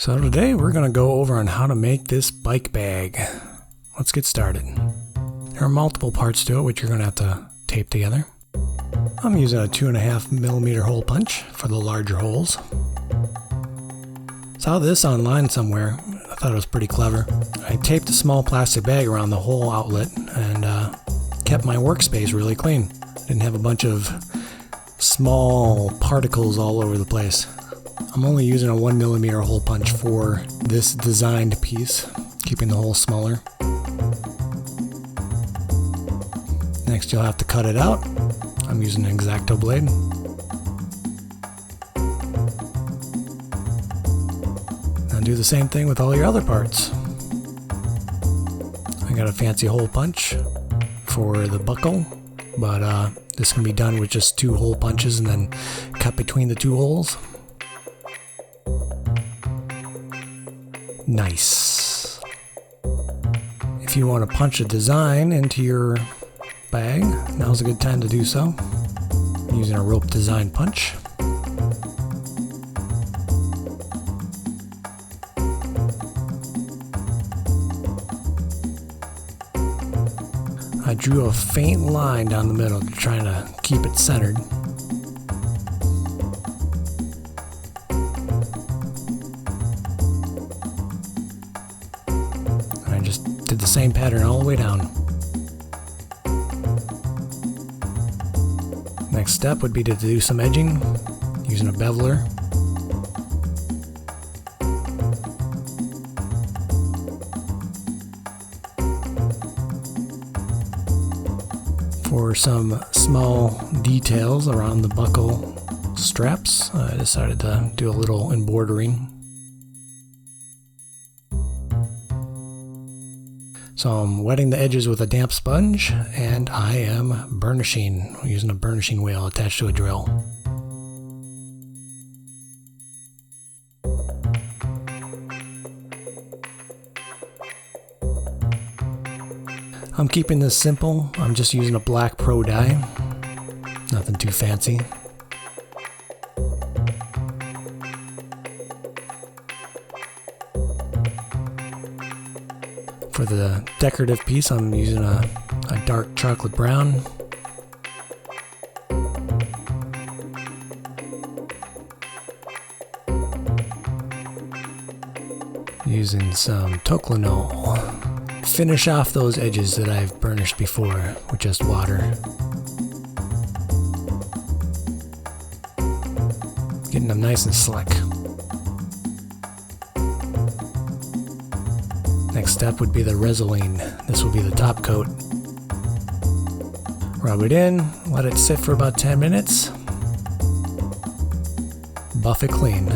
So today we're going to go over on how to make this bike bag. Let's get started. There are multiple parts to it which you're going to have to tape together. I'm using a 2.5mm hole punch for the larger holes. Saw this online somewhere. I thought it was pretty clever. I taped a small plastic bag around the hole outlet and kept my workspace really clean. Didn't have a bunch of small particles all over the place. I'm only using a 1mm hole punch for this designed piece, keeping the hole smaller. Next you'll have to cut it out. I'm using an X-Acto blade. Now do the same thing with all your other parts. I got a fancy hole punch for the buckle, but this can be done with just 2 hole punches and then cut between the 2 holes. Nice. If you want to punch a design into your bag, now's a good time to do so. I'm using a rope design punch. I drew a faint line down the middle, trying to keep it centered. I just did the same pattern all the way down. Next step would be to do some edging using a beveler. For some small details around the buckle straps, I decided to do a little embroidering. So I'm wetting the edges with a damp sponge, and I am burnishing using a burnishing wheel attached to a drill. I'm keeping this simple. I'm just using a black pro dye. Nothing too fancy. For the decorative piece, I'm using a dark chocolate brown. Using some Toclinol. Finish off those edges that I've burnished before with just water. Getting them nice and slick. Next step would be the Beveling. This will be the top coat. Rub it in, let it sit for about 10 minutes. Buff it clean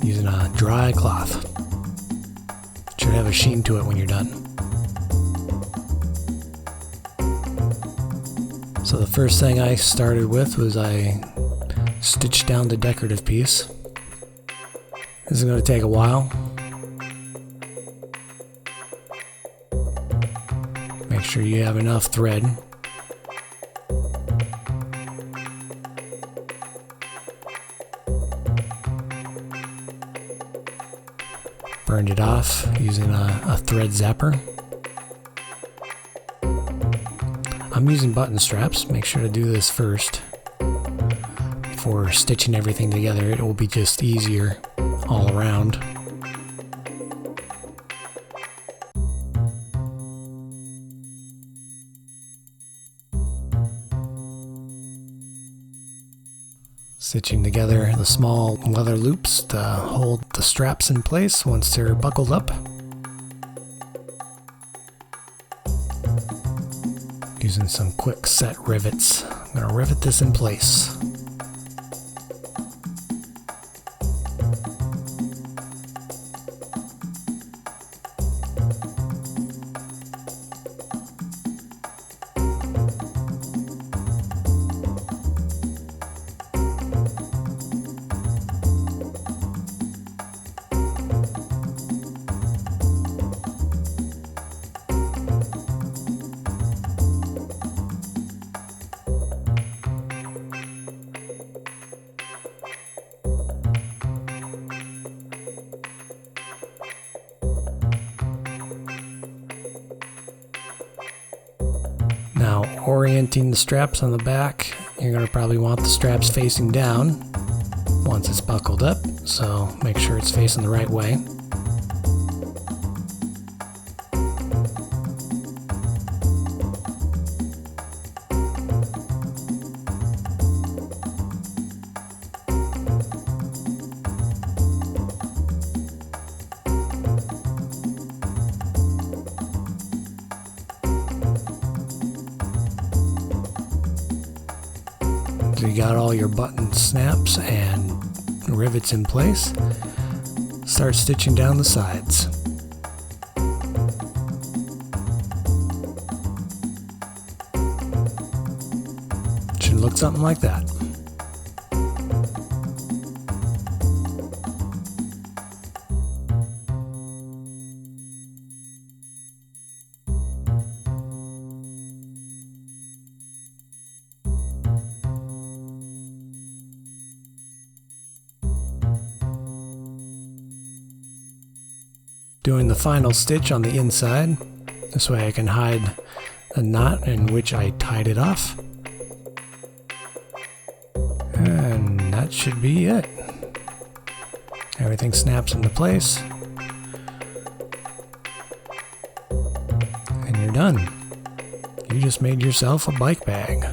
using a dry cloth. Should have a sheen to it when you're done. So the first thing I started with was I stitched down the decorative piece. This is going to take a while. Make sure you have enough thread. Burned it off using a thread zapper. I'm using button straps. Make sure to do this first before stitching everything together. It will be just easier all around. Stitching together the small leather loops to hold the straps in place once they're buckled up. Using some quick set rivets. I'm going to rivet this in place. Now, orienting the straps on the back, you're going to probably want the straps facing down once it's buckled up, so make sure it's facing the right way. So you got all your button snaps and rivets in place. Start stitching down the sides. Should look something like that. Doing the final stitch on the inside. This way I can hide the knot in which I tied it off. And that should be it. Everything snaps into place. And you're done. You just made yourself a bike bag.